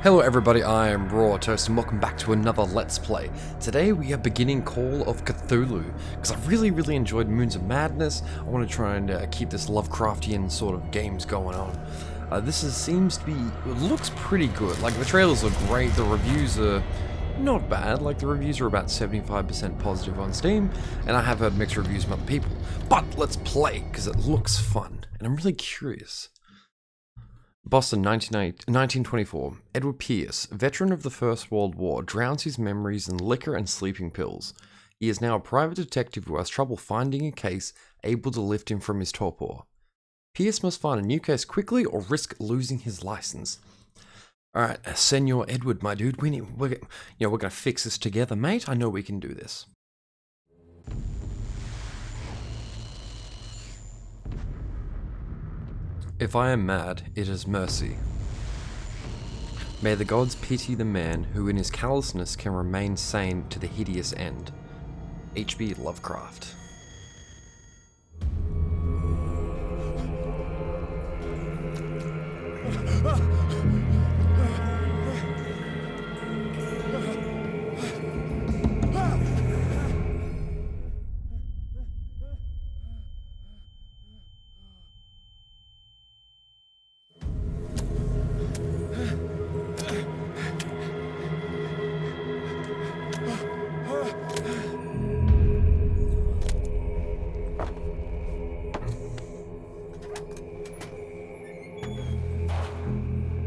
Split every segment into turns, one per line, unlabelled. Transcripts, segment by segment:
Hello everybody, I am Raw Toast and welcome back to another Let's Play. Today we are beginning Call of Cthulhu, because I really enjoyed Moons of Madness. I want to try and keep this Lovecraftian sort of games going on. Seems to be, it looks pretty good. Like the trailers look great, the reviews are not bad. Like the reviews are about 75% positive on Steam, and I have heard mixed reviews from other people. But let's play, because it looks fun, and I'm really curious. Boston, 1924. Edward Pierce, veteran of the First World War, drowns his memories in liquor and sleeping pills. He is now a private detective who has trouble finding a case able to lift him from his torpor. Pierce must find a new case quickly or risk losing his license. Alright, Senor Edward, my dude, we're gonna fix this together, mate. I know we can do this. If I am mad, it is mercy. May the gods pity the man who in his callousness can remain sane to the hideous end. H.P. Lovecraft.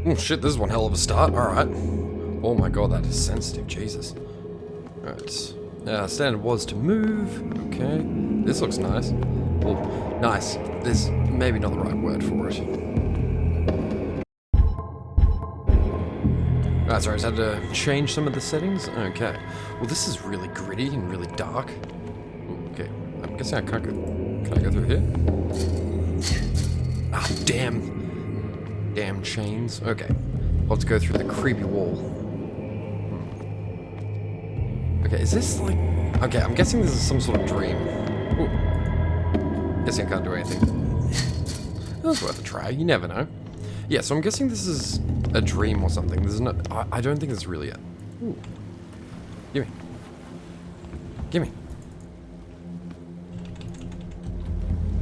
Oh shit, this is one hell of a start. Alright. Oh my god, that is sensitive. Jesus. Alright. Standard was to move. Okay. This looks nice. Well, nice. This maybe not the right word for it. Ah, sorry, I just had to change some of the settings. Okay. Well, this is really gritty and really dark. Ooh, okay. I'm guessing I can't go. Can I go through here? Ah, damn. Damn chains. Okay. Let's go through the creepy wall. Okay, is this like... Okay, I'm guessing this is some sort of dream. Ooh. Guessing I can't do anything. That's worth a try. You never know. Yeah, so I'm guessing this is a dream or something. This is not... I don't think this is really it. Ooh. Gimme. Gimme.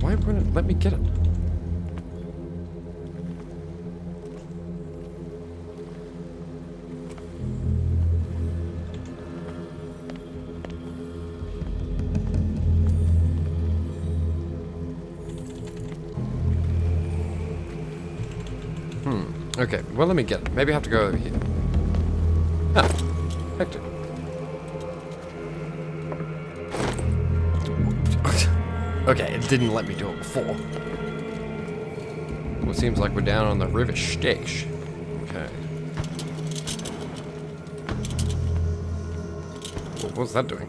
Why wouldn't it let me get it? Okay, well, let me get it. Maybe I have to go over here. Ah, Hector. Okay, it didn't let me do it before. Well, it seems like we're down on the river Styx. Okay. Well, what's that doing?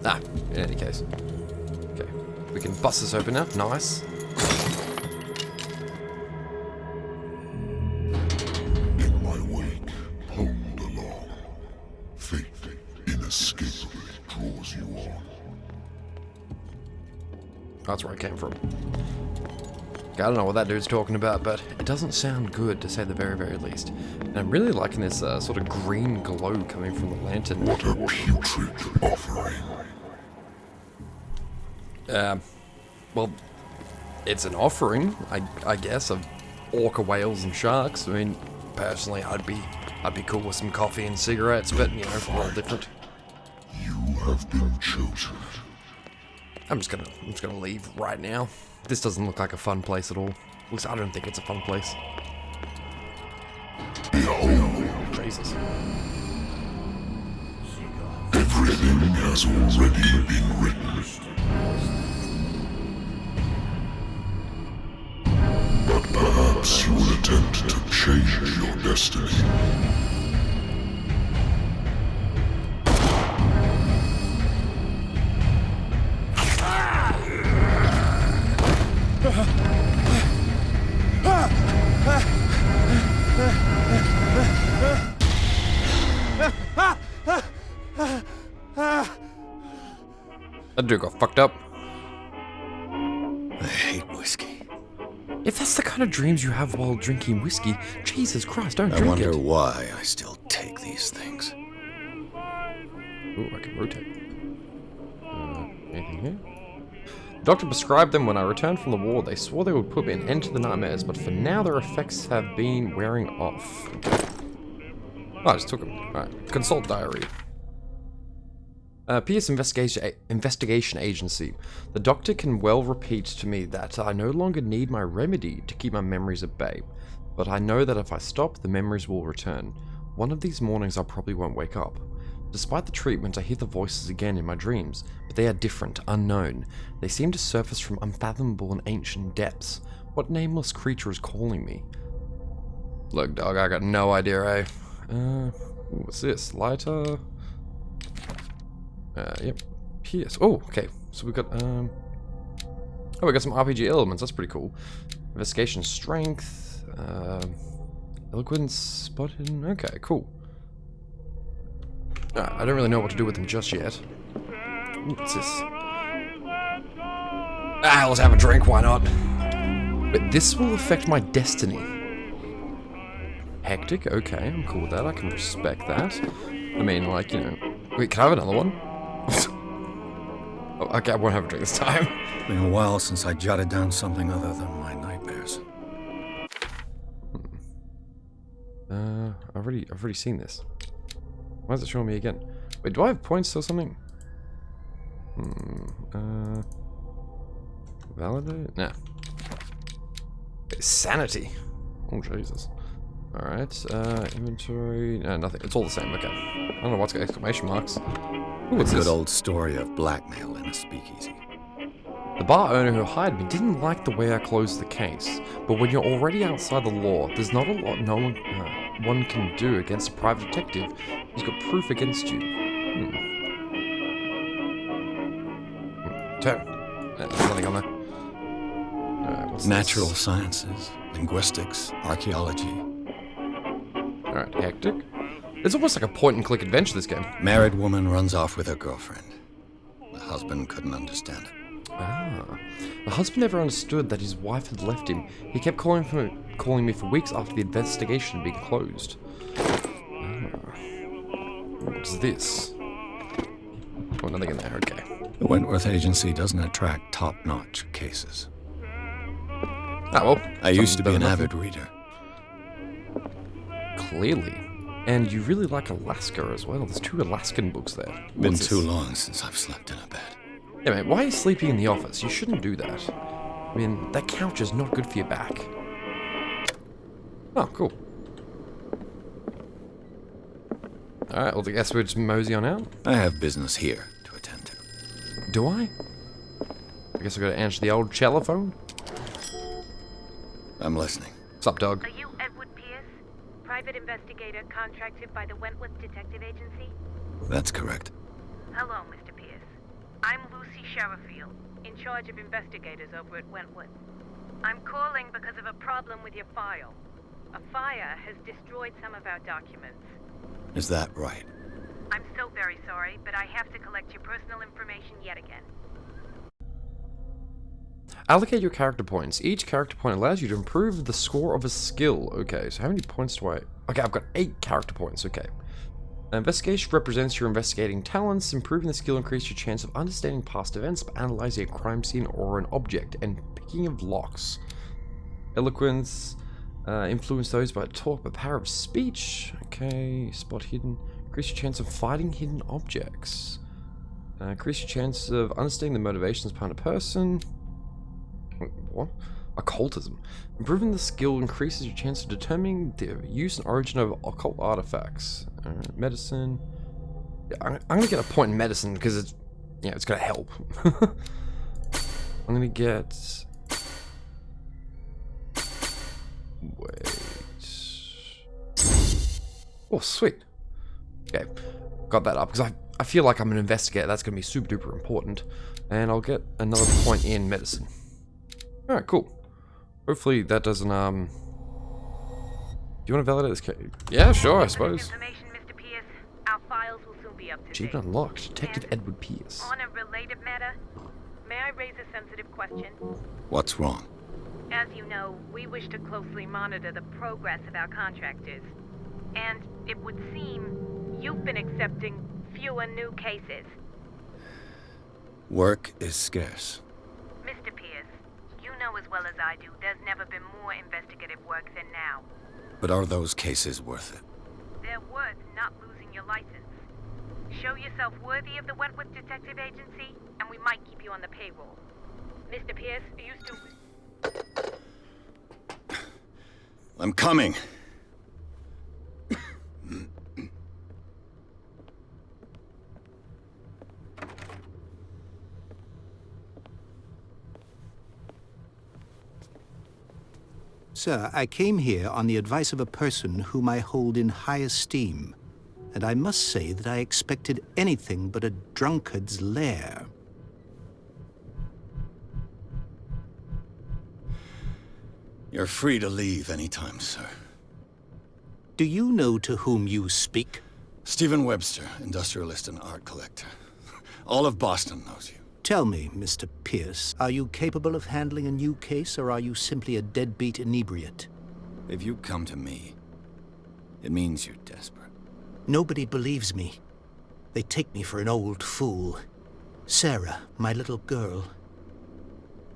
Ah, in any case. Okay, we can bust this open now. Nice. That's where I came from. I don't know what that dude's talking about, but it doesn't sound good, to say the very least. And I'm really liking this sort of green glow coming from the lantern.
What a putrid offering.
Well, it's an offering, I guess, of orca whales and sharks. I mean, personally, I'd be cool with some coffee and cigarettes, but you know, we're all different.
You have been chosen.
I'm just gonna leave right now. This doesn't look like a fun place at all. At least I don't think it's a fun place.
Behold,
Jesus.
everything has already been written. But perhaps you will attempt to change your destiny.
That dude got fucked up.
I hate whiskey.
If that's the kind of dreams you have while drinking whiskey, Jesus Christ, don't drink it.
I wonder why I still take these things.
Ooh, I can rotate. Anything here? The doctor prescribed them when I returned from the war. They swore they would put an end to the nightmares, but for now their effects have been wearing off. Oh, I just took them. Alright, consult diary. PS Investigation Agency. The doctor can well repeat to me that I no longer need my remedy to keep my memories at bay, but I know that if I stop, the memories will return. One of these mornings I probably won't wake up. Despite the treatment, I hear the voices again in my dreams, but they are different, unknown. They seem to surface from unfathomable and ancient depths. What nameless creature is calling me? Look, dog, I got no idea, eh? What's this? Lighter? Yep. PS. Oh, okay. So we got, oh, we got some RPG elements. That's pretty cool. Investigation strength. Eloquence, spot hidden. Okay, cool. Alright, I don't really know what to do with them just yet. Ooh, what's this? Ah, let's have a drink, why not? But this will affect my destiny. Hectic, okay, I'm cool with that. I can respect that. I mean, like, you know... Wait, can I have another one? Oh, okay, I won't have a drink this time.
Been a while since I jotted down something other than my nightmares.
I've already seen this. Why is it showing me again? Wait, do I have points or something? Validate? Nah. Sanity. Oh, Jesus. Alright, inventory. No, nothing. It's all the same, okay. I don't know what's got exclamation marks. Ooh, what's
A
this?
good old story of blackmail in a speakeasy.
The bar owner who hired me didn't like the way I closed the case, but when you're already outside the law, there's not a lot one can do against a private detective who's got proof against you. Turn. There's nothing on there. What's
Natural
this?
sciences, linguistics, archaeology.
Alright, hectic. It's almost like a point-and-click adventure, this game.
Married woman runs off with her girlfriend. The husband couldn't understand it.
Ah. The husband never understood that his wife had left him. He kept calling me for weeks after the investigation had been closed. What's this? Oh, nothing in there, okay.
The Wentworth Agency doesn't attract top-notch cases.
Ah, well.
I used to be an
nothing.
avid reader.
Clearly. And you really like Alaska as well. There's 2 Alaskan books there.
Been
What's
too
this?
long since I've slept in a bed.
Yeah, mate, why are you sleeping in the office? You shouldn't do that. I mean, that couch is not good for your back. Oh, cool. Alright, well, I guess we'll just mosey on out.
I have business here to attend to.
Do I? I guess I gotta answer the old telephone.
I'm listening.
What's up, dog?
Are you Edward Pierce, private investigator contracted by the Wentworth Detective Agency?
That's correct.
Hello, Mr. Pierce. I'm Lucy Sherifield, in charge of investigators over at Wentworth. I'm calling because of a problem with your file. A fire has destroyed some of our documents.
Is that right?
I'm so very sorry, but I have to collect your personal information yet again.
Allocate your character points. Each character point allows you to improve the score of a skill. Okay, so how many points do I... Okay, I've got 8 character points, okay. Investigation represents your investigating talents. Improving the skill increases your chance of understanding past events by analyzing a crime scene or an object and picking of locks. Eloquence, influence those by talk, but power of speech. Okay, spot hidden. Increase your chance of finding hidden objects. Increase your chance of understanding the motivations behind a person. Wait, what? Occultism. Improving the skill increases your chance of determining the use and origin of occult artifacts. Medicine. Yeah, I'm gonna get a point in medicine because it's, yeah, it's gonna help. I'm gonna get. Wait. Oh, sweet. Okay, got that up because I feel like I'm an investigator. That's gonna be super duper important, and I'll get another point in medicine. All right, cool. Hopefully that doesn't, Do you want to validate this case? Yeah, sure, I suppose.
Information, Mr. Pierce. Our files will soon be up to
Achievement
date.
unlocked. Detective Edward Pierce.
On a related matter, may I raise a sensitive question?
What's wrong?
As you know, we wish to closely monitor the progress of our contractors. And it would seem you've been accepting fewer new cases.
Work is scarce.
Mr. Pierce, you know as well as I do, there's never been more investigative work than now.
But are those cases worth it?
They're worth not losing your license. Show yourself worthy of the Wentworth Detective Agency, and we might keep you on the payroll. Mr. Pierce, are you still...
I'm coming.
Sir, I came here on the advice of a person whom I hold in high esteem, and I must say that I expected anything but a drunkard's lair.
You're free to leave anytime, sir.
Do you know to whom you speak?
Stephen Webster, industrialist and art collector. All of Boston knows you.
Tell me, Mr. Pierce, are you capable of handling a new case, or are you simply a deadbeat inebriate?
If you come to me, it means you're desperate.
Nobody believes me. They take me for an old fool. Sarah, my little girl,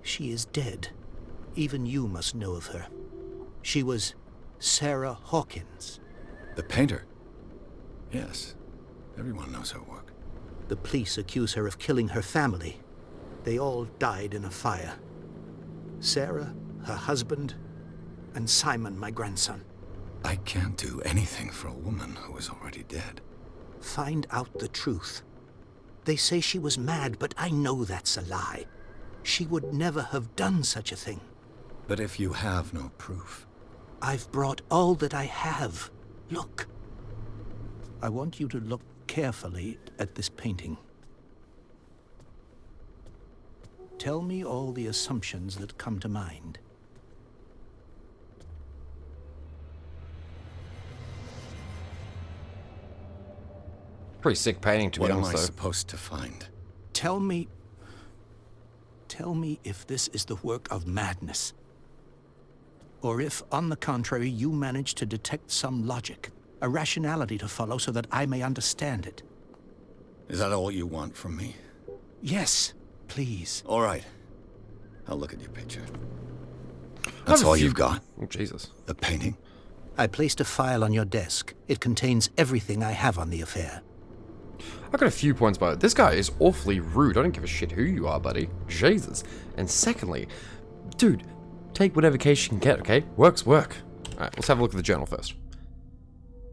she is dead. Even you must know of her. She was Sarah Hawkins.
The painter? Yes. Everyone knows her work.
The police accuse her of killing her family. They all died in a fire. Sarah, her husband, and Simon, my grandson.
I can't do anything for a woman who is already dead.
Find out the truth. They say she was mad, but I know that's a lie. She would never have done such a thing.
But if you have no proof...
I've brought all that I have. Look. I want you to look carefully at this painting. Tell me all the assumptions that come to mind.
Pretty sick painting, to be
What am
honest,
I
though.
supposed to find?
Tell me if this is the work of madness. Or if, on the contrary, you manage to detect some logic, a rationality to follow so that I may understand it.
Is that all you want from me?
Yes, please.
All right. I'll look at your picture.
I
That's
have a
all
few-
you've got?
Oh, Jesus.
The painting?
I placed a file on your desk. It contains everything I have on the affair.
I've got a few points about it. This guy is awfully rude. I don't give a shit who you are, buddy. Jesus. And secondly, dude, take whatever case you can get, okay? Work's work. Alright, let's have a look at the journal first.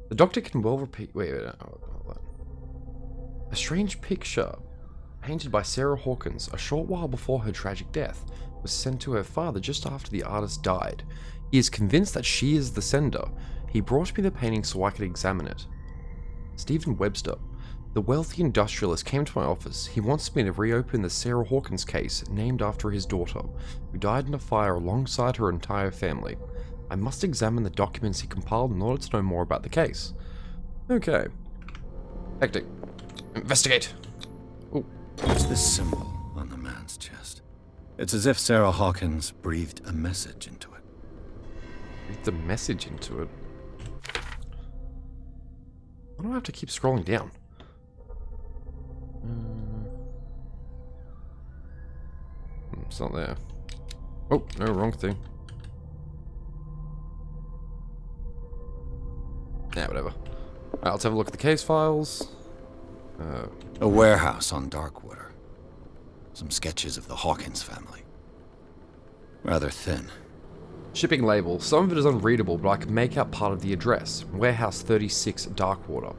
The doctor can well repeat... Wait. Hold on. A strange picture, painted by Sarah Hawkins a short while before her tragic death, was sent to her father just after the artist died. He is convinced that she is the sender. He brought me the painting so I could examine it. Stephen Webster. The wealthy industrialist came to my office. He wants me to reopen the Sarah Hawkins case, named after his daughter, who died in a fire alongside her entire family. I must examine the documents he compiled in order to know more about the case. Okay. Hectic. Investigate. Ooh.
What's this symbol on the man's chest? It's as if Sarah Hawkins breathed a message into it.
Read the message into it. Why do I have to keep scrolling down? It's not there. Oh, no, wrong thing. Yeah, whatever. Alright, let's have a look at the case files.
A warehouse on Darkwater. Some sketches of the Hawkins family. Rather thin.
Shipping label. Some of it is unreadable, but I can make out part of the address. Warehouse 36, Darkwater.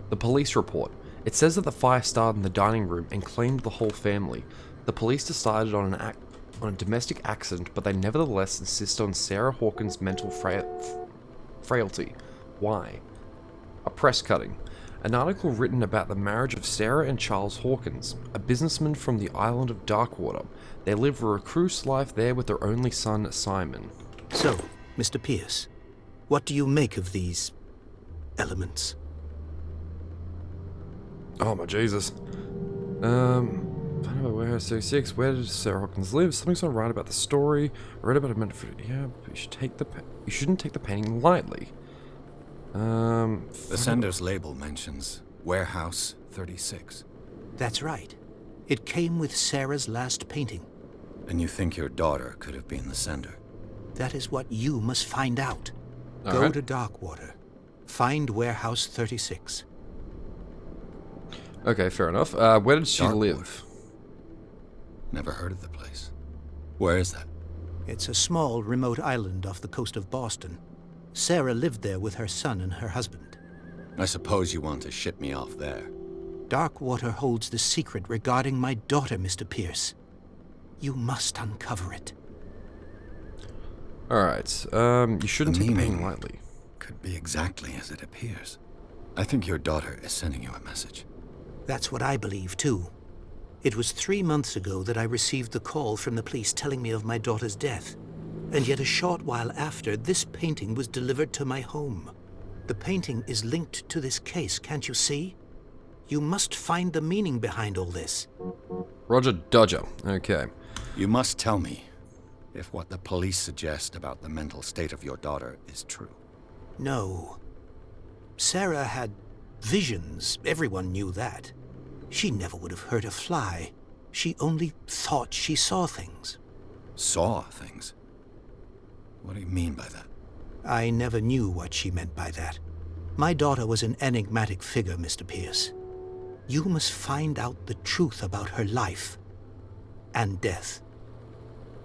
The police report. It says that the fire started in the dining room and claimed the whole family. The police decided on a domestic accident, but they nevertheless insist on Sarah Hawkins' mental frailty. Why? A press cutting. An article written about the marriage of Sarah and Charles Hawkins, a businessman from the island of Darkwater. They live a recluse life there with their only son, Simon.
So, Mr. Pierce, what do you make of these elements?
Oh my Jesus. Find out where 36. Where does Sarah Hawkins live? Something's not right about the story. I read about it. Yeah, but you shouldn't take the painting lightly.
The sender's label mentions Warehouse 36.
That's right. It came with Sarah's last painting.
And you think your daughter could have been the sender?
That is what you must find out. Go
Alright.
to Darkwater. Find Warehouse 36.
Okay, fair enough. Where did she
Darkwater.
live?
Never heard of the place. Where is that?
It's a small, remote island off the coast of Boston. Sarah lived there with her son and her husband.
I suppose you want to ship me off there.
Darkwater holds the secret regarding my daughter, Mr. Pierce. You must uncover it.
Alright, you shouldn't
The
take the
meaning
painting lightly.
could be exactly as it appears. I think your daughter is sending you a message.
That's what I believe, too. It was 3 months ago that I received the call from the police telling me of my daughter's death. And yet a short while after, this painting was delivered to my home. The painting is linked to this case, can't you see? You must find the meaning behind all this.
Roger Dodger. Okay.
You must tell me if what the police suggest about the mental state of your daughter is true.
No. Sarah had visions. Everyone knew that. She never would have hurt a fly. She only thought she saw things.
Saw things? What do you mean by that?
I never knew what she meant by that. My daughter was an enigmatic figure, Mr. Pierce. You must find out the truth about her life and death.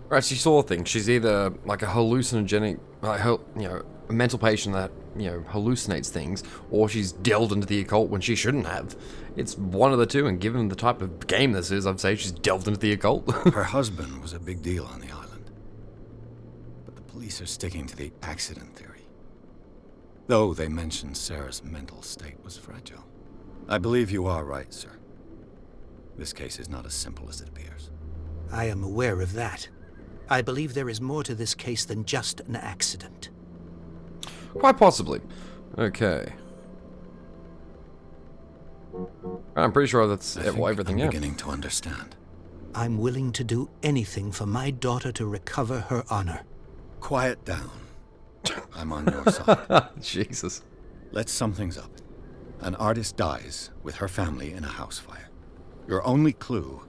Right, she saw things. She's either like a hallucinogenic, a mental patient that, hallucinates things, or she's delved into the occult when she shouldn't have. It's one of the two, and given the type of game this is, I'd say she's delved into the occult.
Her husband was a big deal on the island. But the police are sticking to the accident theory. Though they mentioned Sarah's mental state was fragile. I believe you are right, sir. This case is not as simple as it appears.
I am aware of that. I believe there is more to this case than just an accident.
Quite possibly. Okay. I'm pretty sure that's
I think
everything,
I'm
yeah.
beginning to understand.
I'm willing to do anything for my daughter to recover her honor.
Quiet down. I'm on your side.
Jesus.
Let's sum things up. An artist dies with her family in a house fire. Your only clue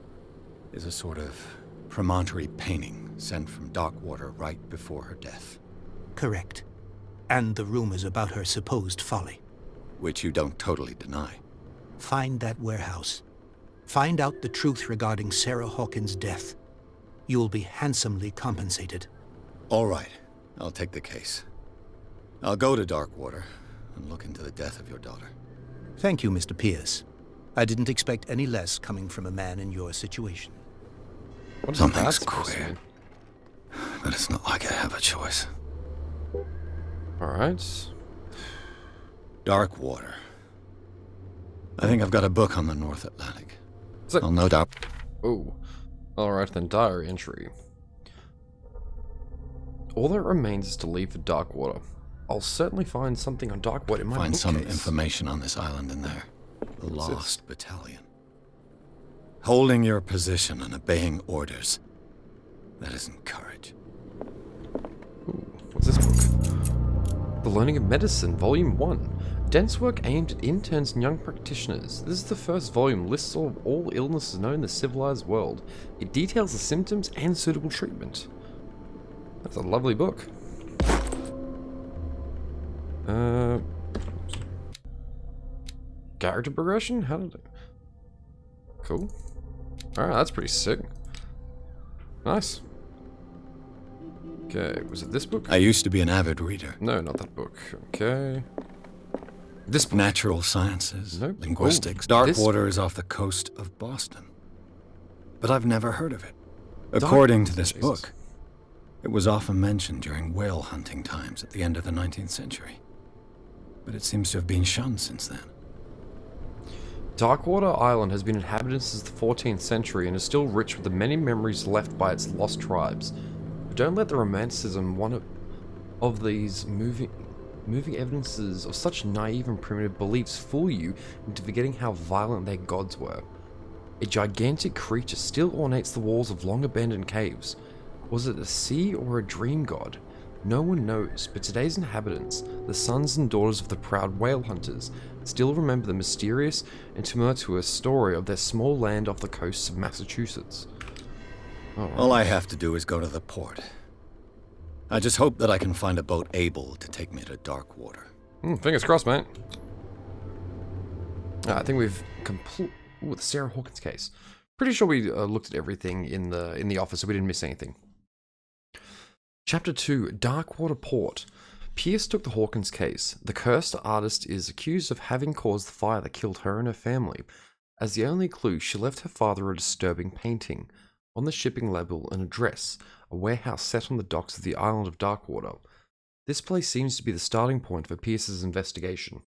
is a sort of promontory painting sent from Darkwater right before her death.
Correct. And the rumors about her supposed folly.
Which you don't totally deny.
Find that warehouse. Find out the truth regarding Sarah Hawkins' death. You'll be handsomely compensated.
All right, I'll take the case. I'll go to Darkwater and look into the death of your daughter.
Thank you, Mr. Pierce. I didn't expect any less coming from a man in your situation.
What is
Something's
that supposed to
queer.
mean?
But it's not like I have a choice.
Alright.
Darkwater. I think I've got a book on the North Atlantic.
Is it?
I'll no doubt.
Oh. Alright then, diary entry. All that remains is to leave for Darkwater. I'll certainly find something on Darkwater in my
Find some
bookcase.
information on this island in there. The Lost Battalion. Holding your position and obeying orders. That isn't courage.
Ooh, what's this book? The Learning of Medicine, Volume 1. Dense work aimed at interns and young practitioners. This is the first volume, lists all illnesses known in the civilized world. It details the symptoms and suitable treatment. That's a lovely book. Character progression? How did it... Cool. Alright, that's pretty sick. Nice. Okay, was it this book?
I used to be an avid reader.
No, not that book. Okay. This book.
Natural sciences,
Nope.
linguistics.
Oh, this-
Darkwater is off the coast of Boston. But I've never heard of it. According to this
Jesus.
book, it was often mentioned during whale hunting times at the end of the 19th century. But it seems to have been shunned since then.
Darkwater Island has been inhabited since the 14th century and is still rich with the many memories left by its lost tribes. But don't let the romanticism of these moving evidences of such naive and primitive beliefs fool you into forgetting how violent their gods were. A gigantic creature still ornates the walls of long-abandoned caves. Was it a sea or a dream god? No one knows, but today's inhabitants, the sons and daughters of the proud whale hunters, still remember the mysterious and tumultuous story of their small land off the coasts of Massachusetts.
All I have to do is go to the port. I just hope that I can find a boat able to take me to dark water.
Fingers crossed, mate. I think we've the Sarah Hawkins case. Pretty sure we looked at everything in the office, so we didn't miss anything. Chapter 2, Darkwater Port. Pierce took the Hawkins case. The cursed artist is accused of having caused the fire that killed her and her family. As the only clue, she left her father a disturbing painting. On the shipping label, an address, a warehouse set on the docks of the island of Darkwater. This place seems to be the starting point for Pierce's investigation.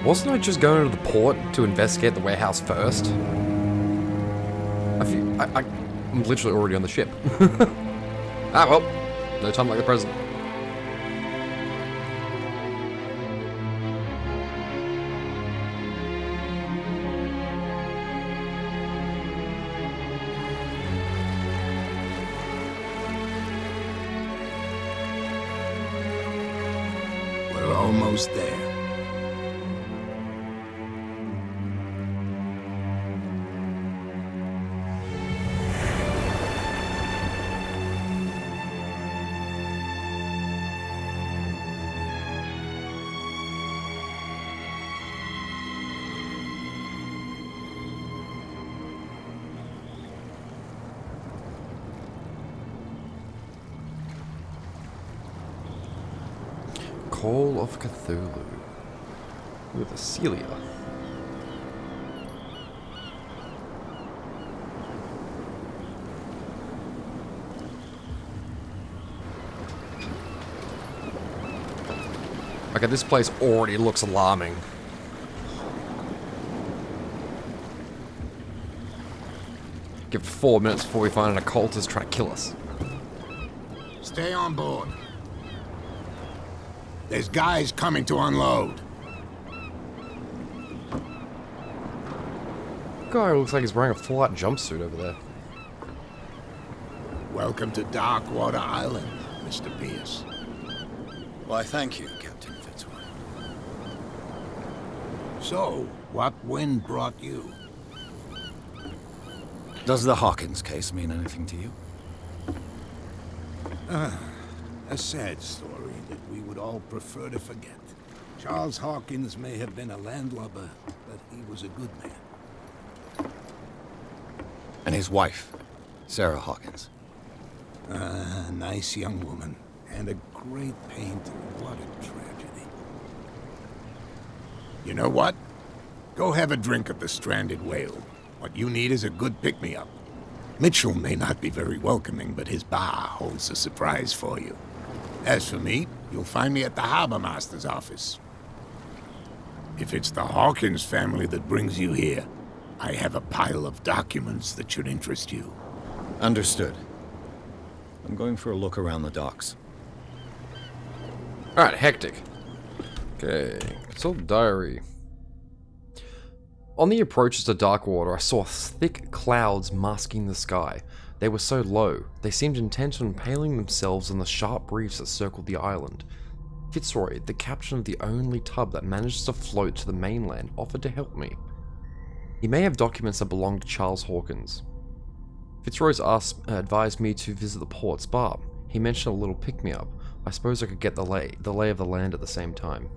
Wasn't I just going to the port to investigate the warehouse first? I'm literally already on the ship. Ah well, no time like the present.
We're almost there.
Call of Cthulhu. With a Celia. Okay, this place already looks alarming. Give it 4 minutes before we find an occultist trying to kill us.
Stay on board. There's guys coming to unload.
Guy looks like he's wearing a full-out jumpsuit over there.
Welcome to Darkwater Island, Mr. Pierce.
Why, thank you, Captain Fitzroy.
So, what wind brought you?
Does the Hawkins case mean anything to you?
A sad story that we would all prefer to forget. Charles Hawkins may have been a landlubber, but he was a good man.
And his wife, Sarah Hawkins.
A nice young woman, and a great painter. What a tragedy. You know what? Go have a drink at the Stranded Whale. What you need is a good pick-me-up. Mitchell may not be very welcoming, but his bar holds a surprise for you. As for me, you'll find me at the Harbor Master's office. If it's the Hawkins family that brings you here, I have a pile of documents that should interest you.
Understood. I'm going for a look around the docks.
Alright, hectic. Okay, consult diary. On the approaches to Darkwater, I saw thick clouds masking the sky. They were so low, they seemed intent on impaling themselves on the sharp reefs that circled the island. Fitzroy, the captain of the only tub that manages to float to the mainland, offered to help me. He may have documents that belong to Charles Hawkins. Fitzroy's advised me to visit the port's bar. He mentioned a little pick-me-up. I suppose I could get the lay of the land at the same time.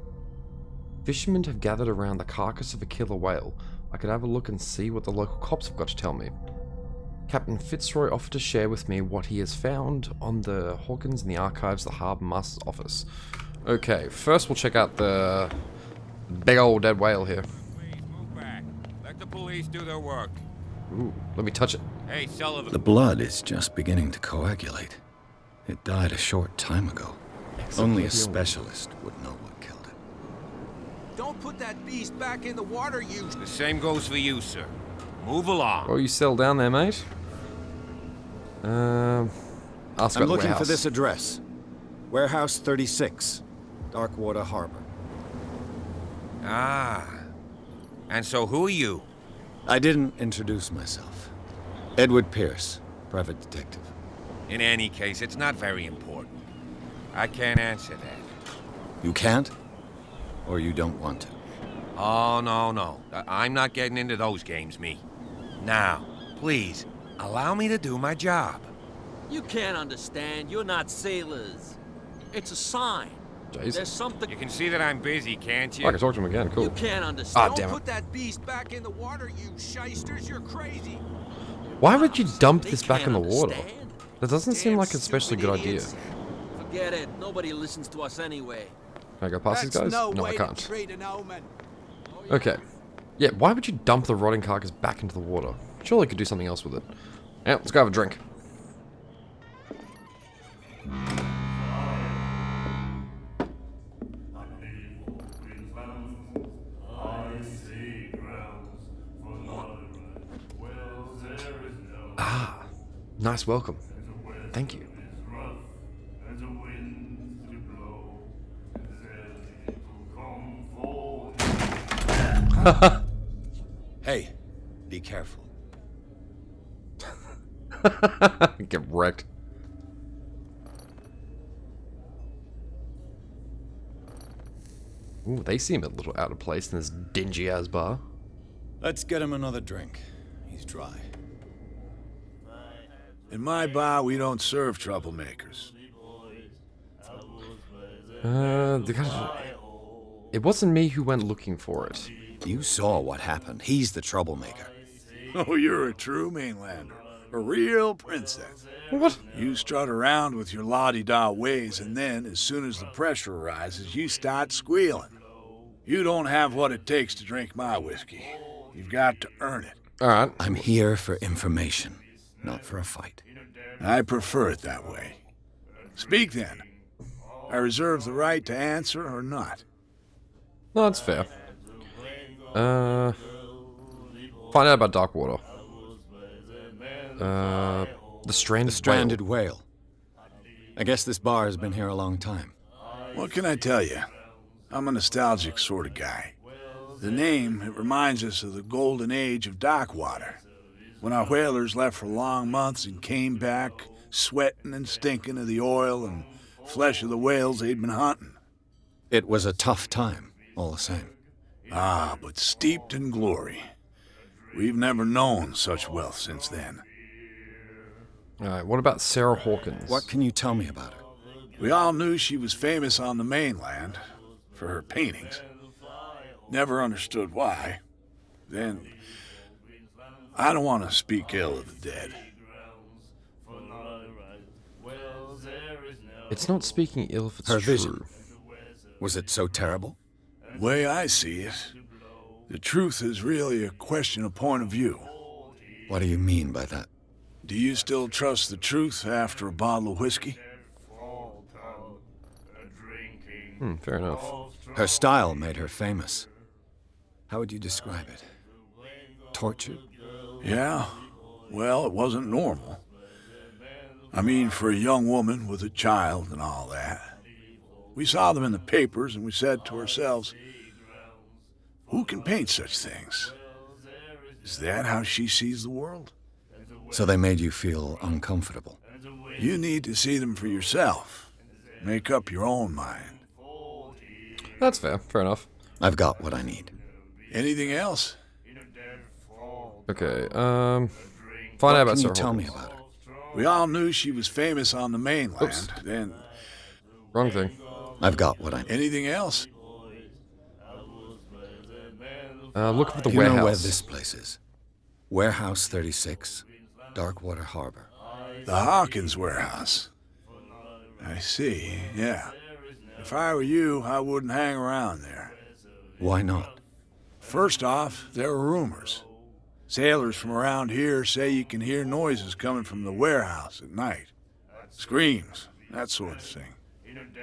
Fishermen have gathered around the carcass of a killer whale. I could have a look and see what the local cops have got to tell me. Captain Fitzroy offered to share with me what he has found on the Hawkins in the archives of the Harbour Master's office. Okay, first we'll check out the big old dead whale here.
Please move back. Let the police do their work.
Ooh, let me touch it.
Hey, Sullivan.
The blood is just beginning to coagulate. It died a short time ago. Only a specialist would know what killed it.
Don't put that beast back in the water, you...
The same goes for you, sir. Move along.
Oh, you settle down there, mate. Ask
I'm
about the
looking
warehouse.
for this address. Warehouse 36, Darkwater Harbor.
Ah. And so who are you?
I didn't introduce myself. Edward Pierce, private detective.
In any case, it's not very important. I can't answer that.
You can't? Or you don't want to?
Oh, no. I'm not getting into those games, me. Now, please, allow me to do my job.
You can't understand. You're not sailors. It's a sign.
Jeez.
There's something...
You can see that I'm busy, can't you?
Oh, I can talk to him again, cool.
You can't understand.
Ah, damn
Don't
it.
put that beast back in the water, you shysters. You're crazy.
Why would you dump
They
this back in the
can't
water?
understand.
That doesn't seem
Damn
like an especially good
stupid
idea.
idiots.
Forget it. Nobody listens to us anyway.
Can I go past these
That's
guys?
no
No,
way
I
to
can't.
treat an omen.
Okay. Yeah, why would you dump the rotting carcass back into the water? Surely you could do something else with it. Yeah, let's go have a drink. Ah, nice welcome. Thank you.
Hey, be careful.
Get wrecked. Ooh, they seem a little out of place in this dingy-ass bar.
Let's get him another drink. He's dry.
In my bar, we don't serve troublemakers.
The guy... It wasn't me who went looking for it.
You saw what happened. He's the troublemaker.
Oh, you're a true mainlander. A real princess.
What?
You strut around with your la-di-da ways, and then, as soon as the pressure arises, you start squealing. You don't have what it takes to drink my whiskey. You've got to earn it.
Alright.
I'm here for information, not for a fight.
I prefer it that way. Speak then. I reserve the right to answer or not.
No, that's fair. Find out about Darkwater. The stranded
Whale. I guess this bar has been here a long time.
What can I tell you? I'm a nostalgic sort of guy. The name, it reminds us of the golden age of Darkwater, when our whalers left for long months and came back sweating and stinking of the oil and flesh of the whales they'd been hunting.
It was a tough time, all the same.
Ah, but steeped in glory. We've never known such wealth since then.
Alright, what about Sarah Hawkins?
What can you tell me about her?
We all knew she was famous on the mainland for her paintings. Never understood why. Then, I don't want to speak ill of the dead.
It's not speaking ill if it's
Her
true.
vision. Was it so terrible?
The way I see it, the truth is really a question of point of view.
What do you mean by that?
Do you still trust the truth after a bottle of whiskey?
Fair enough.
Her style made her famous. How would you describe it? Tortured?
Yeah, well, it wasn't normal. I mean, for a young woman with a child and all that. We saw them in the papers and we said to ourselves, who can paint such things? Is that how she sees the world?
So they made you feel uncomfortable.
You need to see them for yourself. Make up your own mind.
That's fair. Fair enough.
I've got what I need.
Anything else?
Okay, find out about
Can
Sarah
you tell me
Hawkins.
about her?
We all knew she was famous on the mainland.
Oops.
Then,
Wrong thing.
I've got what I need.
anything else?
Looking for the
You
warehouse.
know where this place is? Warehouse 36, Darkwater Harbor.
The Hawkins warehouse. I see, yeah. If I were you, I wouldn't hang around there.
Why not?
First off, there are rumors. Sailors from around here say you can hear noises coming from the warehouse at night. Screams, that sort of thing.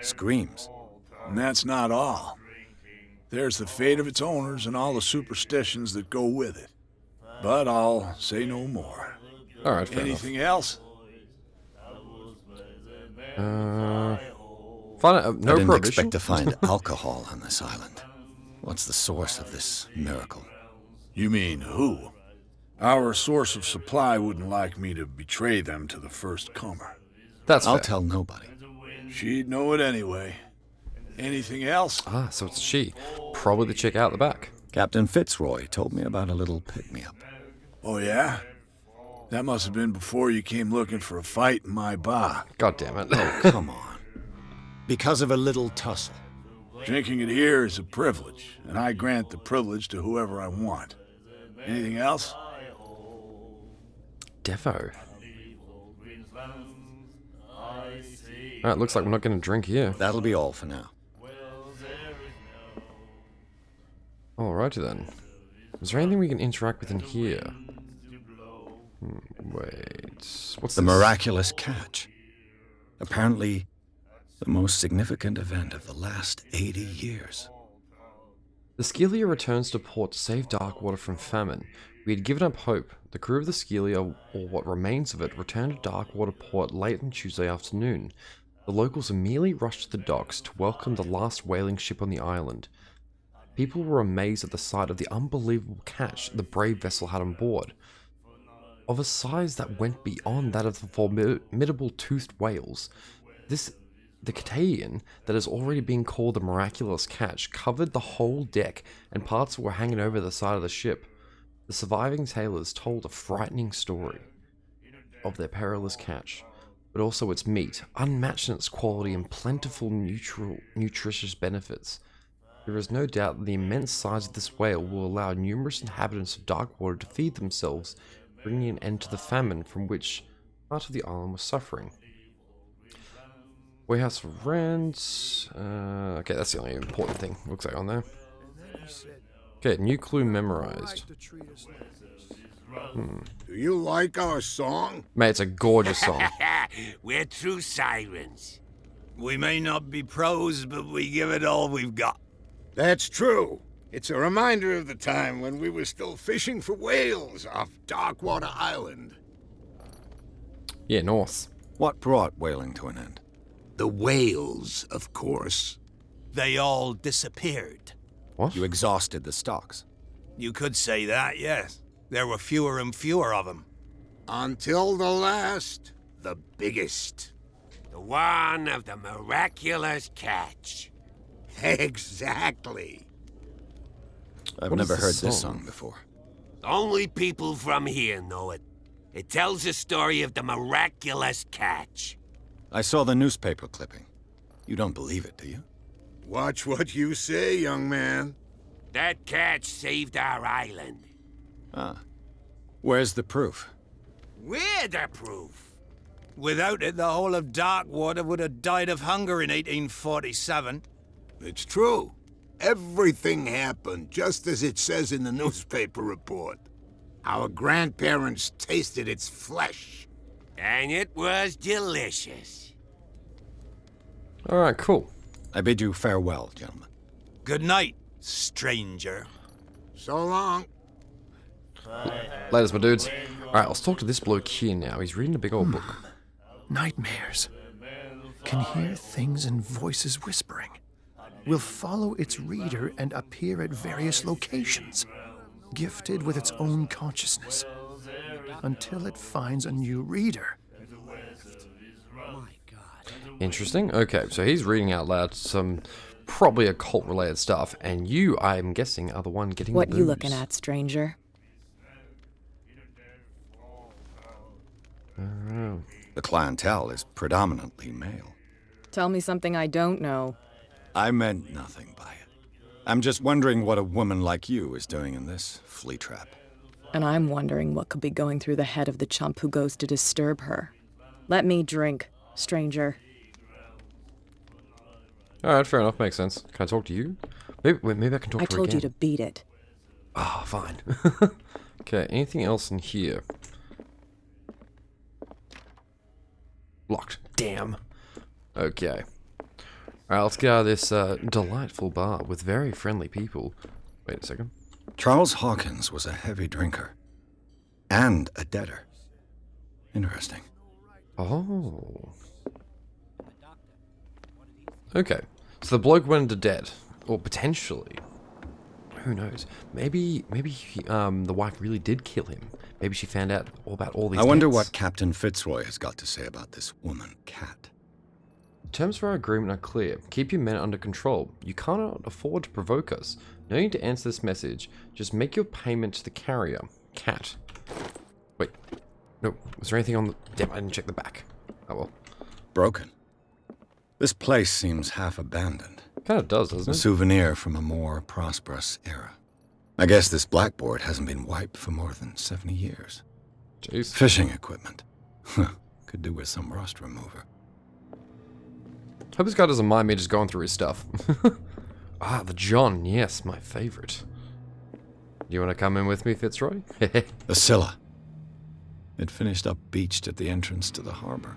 Screams?
And that's not all. There's the fate of its owners and all the superstitions that go with it. But I'll say no more.
All right, fair
Anything else?
enough. No
I didn't
prohibition?
expect to find alcohol on this island. What's the source of this miracle?
You mean who? Our source of supply wouldn't like me to betray them to the first comer.
That's
I'll
fair.
tell nobody.
She'd know it anyway. Anything else?
Ah, so it's she. Probably the chick out the back.
Captain Fitzroy told me about a little pick-me-up.
Oh, yeah? That must have been before you came looking for a fight in my bar.
God damn it.
Come on. Because of a little tussle.
Drinking it here is a privilege, and I grant the privilege to whoever I want. Anything else?
Defo. Alright, looks like we're not going to drink here.
That'll be all for now.
Alrighty then. Is there anything we can interact with in here? Wait. What's
The
this?
miraculous catch. Apparently, the most significant event of the last 80 years.
The Skelia returns to port to save Darkwater from famine. We had given up hope. The crew of the Skelia, or what remains of it, returned to Darkwater port late on Tuesday afternoon. The locals immediately rushed to the docks to welcome the last whaling ship on the island. People were amazed at the sight of the unbelievable catch the brave vessel had on board. Of a size that went beyond that of the formidable toothed whales, the Cthulhu that has already been called the miraculous catch covered the whole deck, and parts were hanging over the side of the ship. The surviving sailors told a frightening story of their perilous catch, but also its meat, unmatched in its quality and plentiful nutritious benefits. There is no doubt that the immense size of this whale will allow numerous inhabitants of Darkwater to feed themselves, bringing an end to the famine from which part of the island was suffering. Warehouse for rent. Okay, that's the only important thing, looks like, on there. Okay, new clue memorized.
Do you like our song?
Mate, it's a gorgeous song.
We're true sirens.
We may not be pros, but we give it all we've got.
That's true. It's a reminder of the time when we were still fishing for whales off Darkwater Island.
Yeah, north.
What brought whaling to an end?
The whales, of course.
They all disappeared.
What?
You exhausted the stocks.
You could say that, yes. There were fewer and fewer of them.
Until the last, the biggest.
The one of the miraculous catch.
Exactly.
I've
What is
never heard
this
this
song?
song before.
Only people from here know it. It tells the story of the miraculous catch.
I saw the newspaper clipping. You don't believe it, do you?
Watch what you say, young man.
That catch saved our island.
Ah. Where's the proof?
We're the proof.
Without it, the whole of Darkwater would have died of hunger in 1847.
It's true. Everything happened just as it says in the newspaper report. Our grandparents tasted its flesh.
And it was delicious.
Alright, cool.
I bid you farewell, gentlemen.
Good night, stranger.
So long.
Laters, my dudes. Alright, let's talk to this bloke here now. He's reading a big old book.
Nightmares. Can hear things and voices whispering. Will follow its reader and appear at various locations, gifted with its own consciousness, until it finds a new reader.
Interesting. Okay, so he's reading out loud some probably occult-related stuff, and you, I'm guessing, are the one getting
What
the
you
booze.
looking at, stranger?
The clientele is predominantly male.
Tell me something I don't know.
I meant nothing by it. I'm just wondering what a woman like you is doing in this flea trap.
And I'm wondering what could be going through the head of the chump who goes to disturb her. Let me drink, stranger.
Alright, fair enough, makes sense. Can I talk to you? Maybe I can talk to her again.
I told you to beat it.
Ah, fine. Okay, anything else in here? Locked. Damn. Okay. Alright, let's get out of this delightful bar with very friendly people. Wait a second.
Charles Hawkins was a heavy drinker. And a debtor. Interesting.
Oh. Okay. So the bloke went into debt. Or potentially. Who knows? Maybe the wife really did kill him. Maybe she found out all about all these
I wonder
debts.
what Captain Fitzroy has got to say about this woman, Cat.
Terms for our agreement are clear. Keep your men under control. You cannot afford to provoke us. No need to answer this message. Just make your payment to the carrier. Cat. Wait. No. Was there anything on the... Damn, I didn't check the back. Oh well.
Broken. This place seems half abandoned.
Kind of does, doesn't
A
it?
souvenir from a more prosperous era. I guess this blackboard hasn't been wiped for more than 70 years.
Jeez.
Fishing equipment. Could do with some rust remover.
Hope this guy doesn't mind me just going through his stuff. Ah, the John. Yes, my favorite. You want to come in with me, Fitzroy?
The Scylla. It finished up beached at the entrance to the harbor.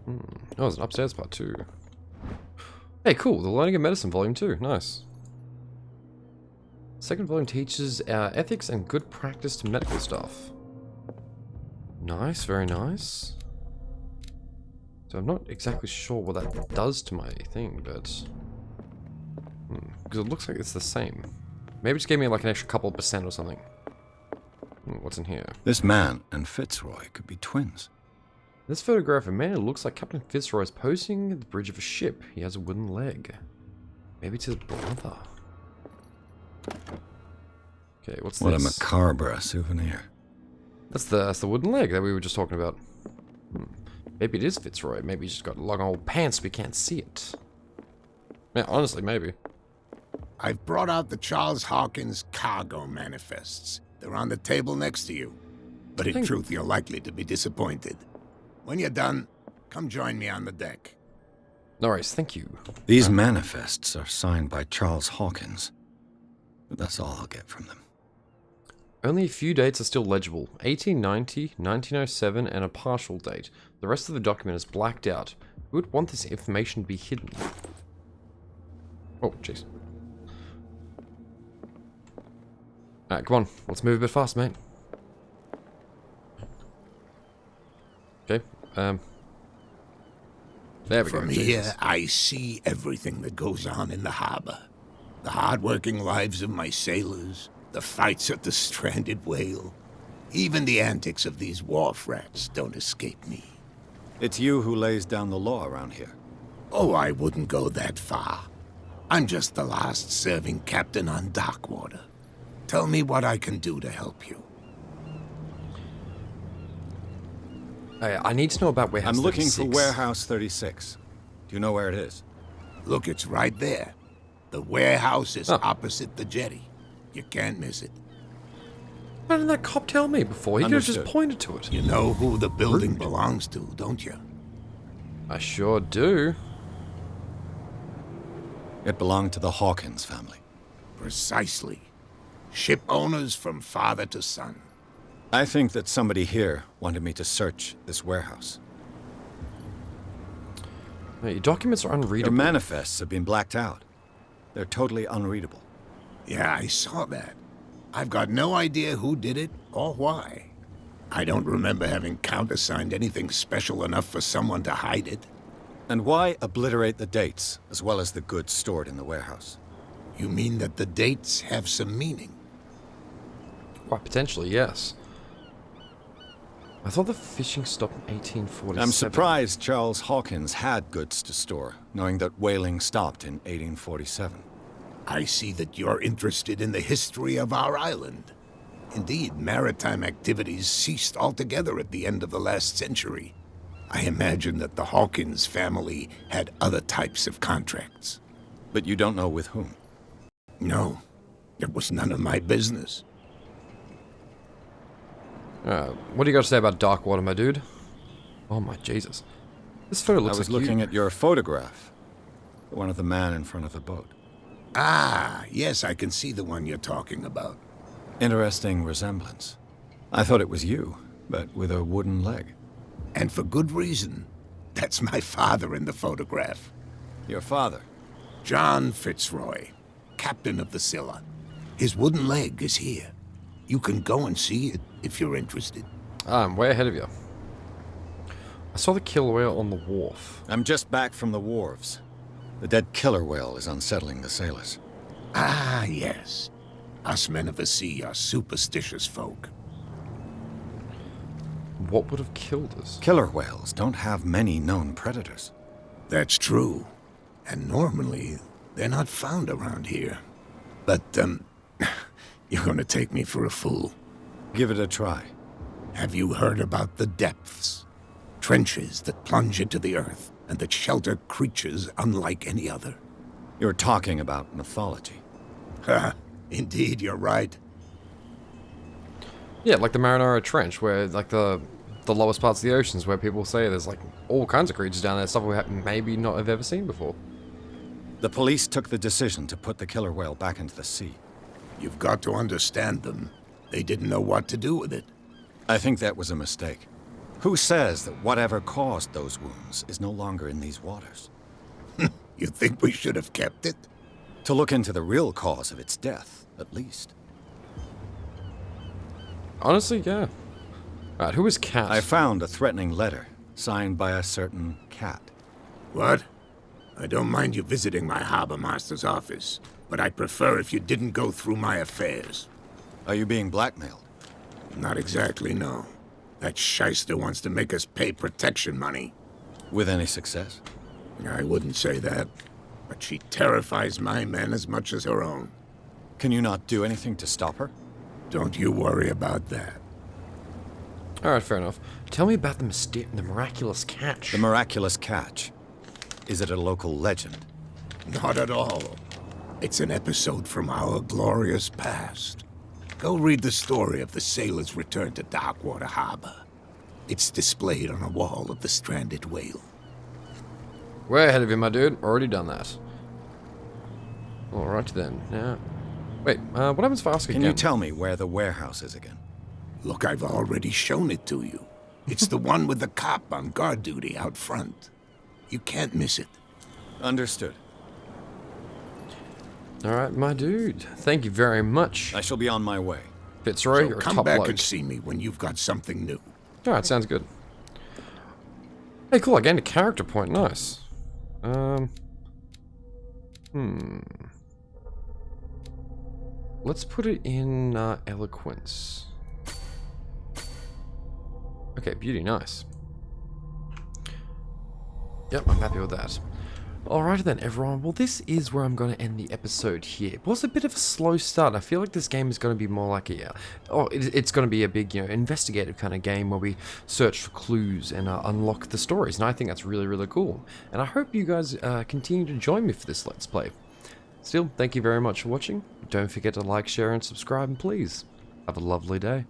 Oh, there's an upstairs part too. Hey, cool. The Learning of Medicine Volume 2. Nice. Second volume teaches ethics and good practice to medical staff. Nice, very nice. So I'm not exactly sure what that does to my thing, but... Because it looks like it's the same. Maybe it just gave me like an extra couple % or something. What's in here?
This man and Fitzroy could be twins.
This photograph of a man who looks like Captain Fitzroy is posing at the bridge of a ship. He has a wooden leg. Maybe it's his brother. Okay, what's
What
this?
a macabre souvenir.
That's the wooden leg that we were just talking about. Maybe it is Fitzroy. Maybe he's just got long old pants, we can't see it. Yeah, honestly, maybe.
I've brought out the Charles Hawkins cargo manifests. They're on the table next to you. But in truth, you're likely to be disappointed. When you're done, come join me on the deck.
No worries, thank you.
These manifests are signed by Charles Hawkins. But that's all I'll get from them.
Only a few dates are still legible. 1890, 1907, and a partial date. The rest of the document is blacked out. Who would want this information to be hidden? Oh, jeez. Alright, come on. Let's move a bit fast, mate. Okay, there we go.
From here, I see everything that goes on in the harbor. The hard-working lives of my sailors, the fights at the stranded whale. Even the antics of these wharf rats don't escape me.
It's you who lays down the law around here.
Oh, I wouldn't go that far. I'm just the last serving captain on Darkwater. Tell me what I can do to help you.
I need to know about Warehouse 36.
I'm looking for Warehouse 36. Do you know where it is?
Look, it's right there. The warehouse is opposite the jetty. You can't miss it.
Why didn't that cop tell me before? He could have just
Understood.
pointed to it.
You know who the building belongs to, don't you?
I sure do.
It belonged to the Hawkins family.
Precisely. Ship owners from father to son.
I think that somebody here wanted me to search this warehouse.
No, your documents are
Their
unreadable.
manifests have been blacked out. They're totally unreadable.
Yeah, I saw that. I've got no idea who did it or why. I don't remember having countersigned anything special enough for someone to hide it.
And why obliterate the dates, as well as the goods stored in the warehouse?
You mean that the dates have some meaning?
Quite potentially, yes. I thought the fishing stopped in 1847.
I'm surprised Charles Hawkins had goods to store, knowing that whaling stopped in 1847.
I see that you're interested in the history of our island. Indeed, maritime activities ceased altogether at the end of the last century. I imagine that the Hawkins family had other types of contracts.
But you don't know with whom?
No. It was none of my business.
What do you got to say about Darkwater, my dude? Oh my Jesus. This photo looks
I was
like
looking at your photograph. The one of the man in front of the boat.
Ah, yes, I can see the one you're talking about.
Interesting resemblance. I thought it was you, but with a wooden leg.
And for good reason. That's my father in the photograph.
Your father?
John Fitzroy, captain of the Scylla. His wooden leg is here. You can go and see it if you're interested.
I'm way ahead of you. I saw the killer whale on the wharf.
I'm just back from the wharves. The dead killer whale is unsettling the sailors.
Ah, yes. Us men of the sea are superstitious folk.
What would have killed us?
Killer whales don't have many known predators.
That's true. And normally, they're not found around here. But, you're gonna take me for a fool.
Give it a try.
Have you heard about the depths? Trenches that plunge into the earth and that shelter creatures unlike any other.
You're talking about mythology.
Ha! Indeed, you're right.
Yeah, like the Marinara Trench, where like the lowest parts of the oceans, where people say there's like all kinds of creatures down there, stuff we maybe not have ever seen before.
The police took the decision to put the killer whale back into the sea.
You've got to understand them. They didn't know what to do with it.
I think that was a mistake. Who says that whatever caused those wounds is no longer in these waters?
You think we should have kept it?
To look into the real cause of its death, at least.
Honestly, yeah. Alright, who is Cat?
I found a threatening letter, signed by a certain Cat.
What? I don't mind you visiting my harbor master's office, but I'd prefer if you didn't go through my affairs.
Are you being blackmailed?
Not exactly, no. That shyster wants to make us pay protection money.
With any success?
I wouldn't say that, but she terrifies my men as much as her own.
Can you not do anything to stop her?
Don't you worry about that.
Alright, fair enough. Tell me about the miraculous catch.
The miraculous catch. Is it a local legend?
Not at all. It's an episode from our glorious past. Go read the story of the sailor's return to Darkwater Harbor. It's displayed on a wall of the stranded whale.
Way ahead of you, my dude. Already done that. Alright then. Now, wait, what happens if I ask again?
Can you tell me where the warehouse is again?
Look, I've already shown it to you. It's the one with the cop on guard duty out front. You can't miss it.
Understood.
Alright, my dude. Thank you very much.
I shall be on my way.
Fitzroy,
So
you're a
come
top
back
bloke.
and see me when you've got something new.
Alright, sounds good. Hey, cool, I gained a character point. Nice. Let's put it in eloquence. Okay, beauty, nice. Yep, I'm happy with that. Alright then, everyone. Well, this is where I'm going to end the episode here. It was a bit of a slow start. I feel like this game is going to be more like a... it's going to be a big, investigative kind of game where we search for clues and unlock the stories. And I think that's really, really cool. And I hope you guys continue to join me for this Let's Play. Still, thank you very much for watching. Don't forget to like, share, and subscribe, and please, have a lovely day.